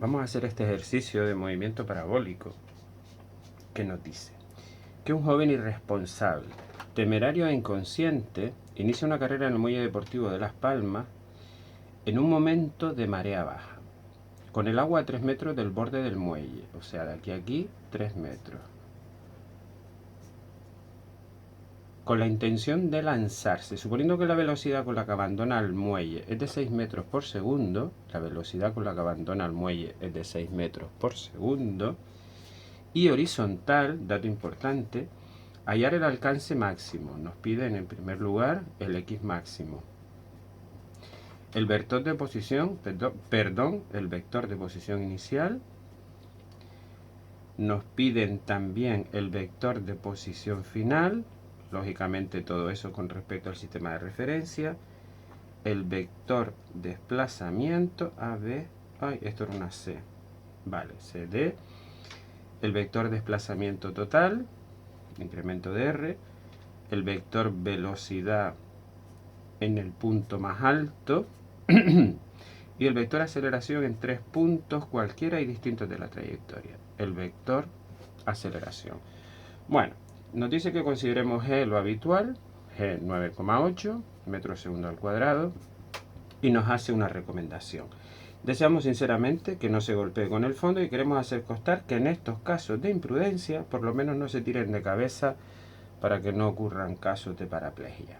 Vamos a hacer este ejercicio de movimiento parabólico que nos dice que un joven irresponsable, temerario e inconsciente inicia una carrera en el muelle deportivo de Las Palmas en un momento de marea baja, con el agua a 3 metros del borde del muelle, o sea, de aquí a aquí 3 metros, con la intención de lanzarse, suponiendo que la velocidad con la que abandona el muelle es de 6 metros por segundo, la velocidad con la que abandona el muelle es de 6 metros por segundo, y horizontal, dato importante, hallar el alcance máximo. Nos piden en primer lugar el X máximo. El vector de posición, el vector de posición inicial. Nos piden también el vector de posición final. Lógicamente todo eso con respecto al sistema de referencia. El vector desplazamiento AB. Ay, esto era una C. Vale, CD. El vector desplazamiento total, incremento de R, el vector velocidad en el punto más alto y el vector aceleración en 3 puntos cualquiera y distintos de la trayectoria. El vector aceleración. Bueno, nos dice que consideremos G lo habitual, G 9,8 metros segundo al cuadrado, y nos hace una recomendación. Deseamos sinceramente que no se golpee con el fondo y queremos hacer constar que en estos casos de imprudencia por lo menos no se tiren de cabeza para que no ocurran casos de paraplegia.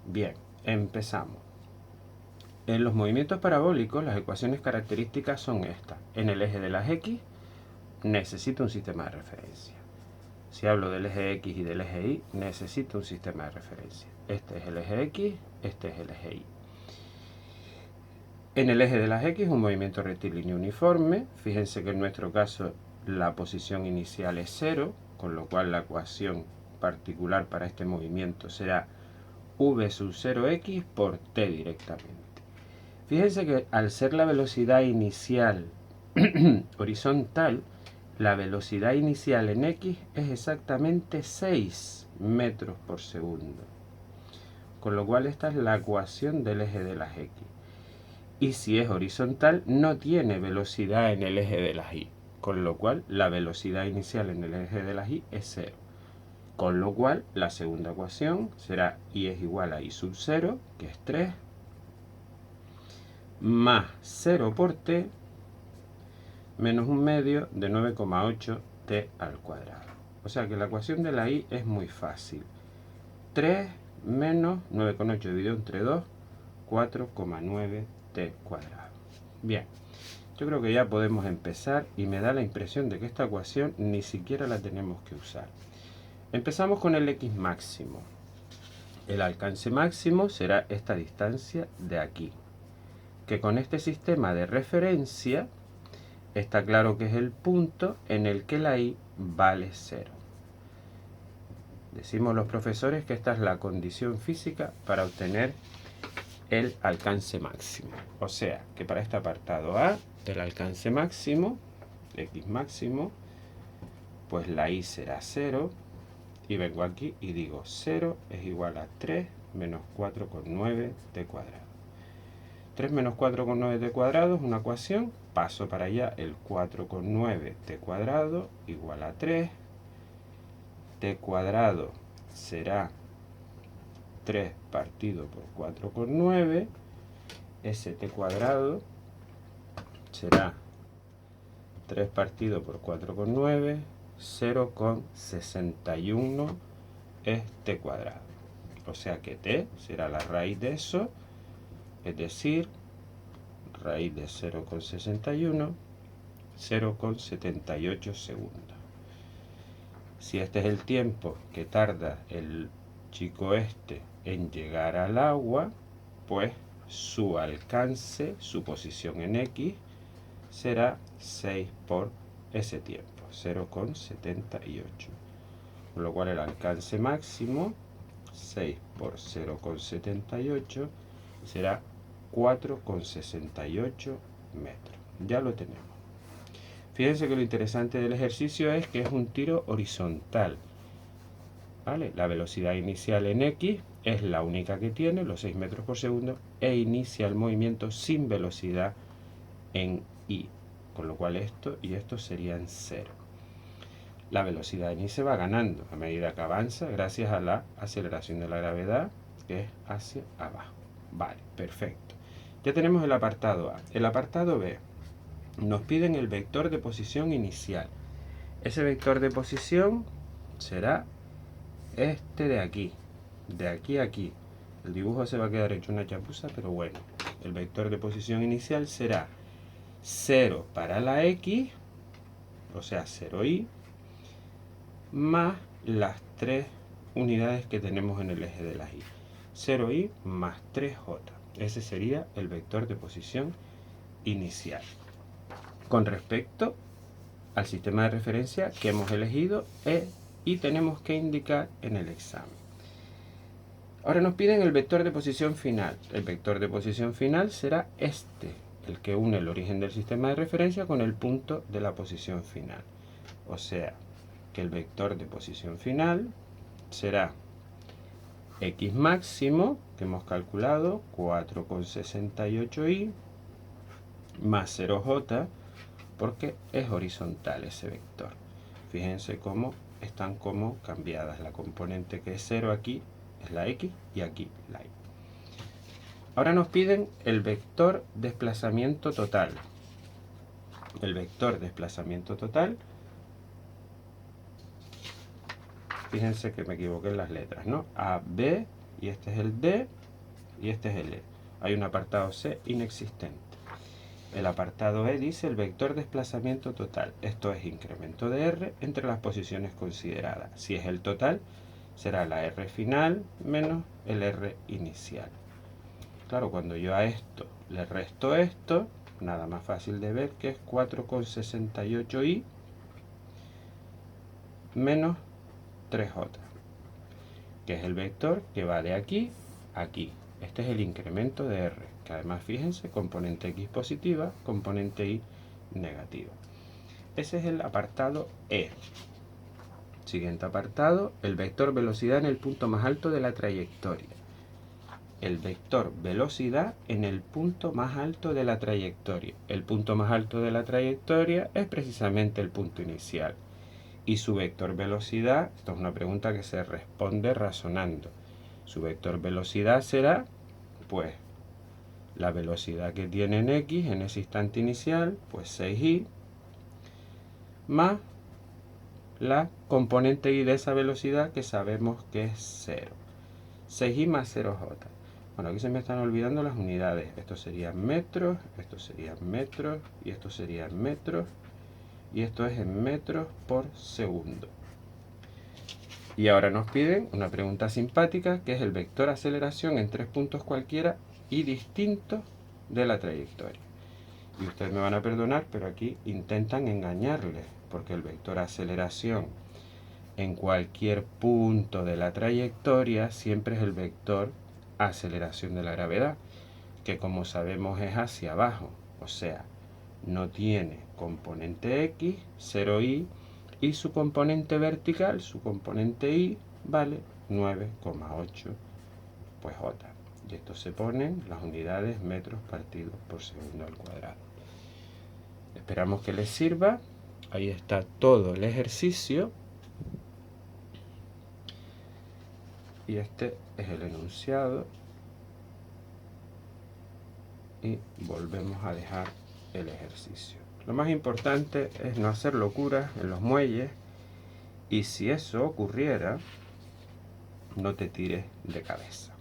Bien, empezamos. En los movimientos parabólicos las ecuaciones características son estas. En el eje de las X necesito un sistema de referencia. Si hablo del eje X y del eje Y, necesito un sistema de referencia. Este es el eje X, este es el eje Y. En el eje de las X, un movimiento rectilíneo uniforme. Fíjense que en nuestro caso la posición inicial es 0, con lo cual la ecuación particular para este movimiento será v sub 0x por t directamente. Fíjense que al ser la velocidad inicial horizontal, la velocidad inicial en x es exactamente 6 metros por segundo. Con lo cual esta es la ecuación del eje de las x. Y si es horizontal, no tiene velocidad en el eje de las y. Con lo cual la velocidad inicial en el eje de las y es 0. Con lo cual la segunda ecuación será y es igual a y sub 0, que es 3, más 0 por t, menos un medio de 9,8 t al cuadrado. O sea que la ecuación de la y es muy fácil. 3 menos 9,8 dividido entre 2, 4,9 t cuadrado. Bien, yo creo que ya podemos empezar y me da la impresión de que esta ecuación ni siquiera la tenemos que usar. Empezamos con el X máximo. El alcance máximo será esta distancia de aquí, que con este sistema de referencia está claro que es el punto en el que la y vale 0. Decimos los profesores que esta es la condición física para obtener el alcance máximo. O sea, que para este apartado A, el alcance máximo, X máximo, pues la y será 0. Y vengo aquí y digo 0 es igual a 3 menos 4,9 t cuadrado. 3 menos 4,9 t cuadrado es una ecuación. Paso para allá el 4,9 t cuadrado igual a 3. T cuadrado será 3 partido por 4,9. Ese t cuadrado será 3 partido por 4,9, 0,61 es t cuadrado. O sea que t será la raíz de eso, es decir, raíz de 0,61, 0,78 segundos. Si este es el tiempo que tarda el chico este en llegar al agua, pues su alcance, su posición en X, será 6 por ese tiempo, 0,78. Con lo cual el alcance máximo, 6 por 0,78, será 4,68 metros. Ya lo tenemos. Fíjense que lo interesante del ejercicio es que es un tiro horizontal. ¿Vale? La velocidad inicial en X es la única que tiene, los 6 metros por segundo, e inicia el movimiento sin velocidad en Y. con lo cual esto y esto serían 0. La velocidad en y se va ganando a medida que avanza gracias a la aceleración de la gravedad, que es hacia abajo. Vale, perfecto. Ya tenemos el apartado A. El apartado B. Nos piden el vector de posición inicial. Ese vector de posición será este de aquí a aquí. El dibujo se va a quedar hecho una chapuza, pero bueno. El vector de posición inicial será 0 para la X, o sea 0y, más las 3 unidades que tenemos en el eje de las y. 0y más 3j. Ese sería el vector de posición inicial. Con respecto al sistema de referencia que hemos elegido y tenemos que indicar en el examen. Ahora nos piden el vector de posición final. El vector de posición final será este, el que une el origen del sistema de referencia con el punto de la posición final. O sea, que el vector de posición final será x máximo, que hemos calculado, 4,68y, más 0j, porque es horizontal ese vector. Fíjense cómo están como cambiadas. La componente que es 0 aquí es la x y aquí la y. Ahora nos piden el vector desplazamiento total. El vector desplazamiento total, fíjense que me equivoqué en las letras, ¿no? A, B, y este es el D, y este es el E. Hay un apartado C inexistente. El apartado E dice el vector desplazamiento total. Esto es incremento de R entre las posiciones consideradas. Si es el total, será la R final menos el R inicial. Claro, cuando yo a esto le resto esto, nada más fácil de ver que es 4,68y menos 3j, que es el vector que va de aquí a aquí. Este es el incremento de R, que además, fíjense, componente X positiva, componente Y negativa. Ese es el apartado E. Siguiente apartado, el vector velocidad en el punto más alto de la trayectoria. El vector velocidad en el punto más alto de la trayectoria. El punto más alto de la trayectoria es precisamente el punto inicial. Y su vector velocidad, esto es una pregunta que se responde razonando. Su vector velocidad será, pues, la velocidad que tiene en X en ese instante inicial, pues 6y, más la componente Y de esa velocidad que sabemos que es 0. 6y más 0j. Bueno, aquí se me están olvidando las unidades. Esto serían metros, esto serían metros, y esto serían metros, y esto es en metros por segundo. Y ahora nos piden una pregunta simpática, que es el vector aceleración en 3 puntos cualquiera y distintos de la trayectoria. Y ustedes me van a perdonar, pero aquí intentan engañarles, porque el vector aceleración en cualquier punto de la trayectoria siempre es el vector aceleración de la gravedad, que como sabemos es hacia abajo, o sea, no tiene componente X, 0y, y su componente vertical, su componente Y, vale 9,8 pues J. Y esto se ponen las unidades metros partidos por segundo al cuadrado. Esperamos que les sirva. Ahí está todo el ejercicio. Y este es el enunciado. Y volvemos a dejar el ejercicio. Lo más importante es no hacer locuras en los muelles. Y si eso ocurriera, no te tires de cabeza.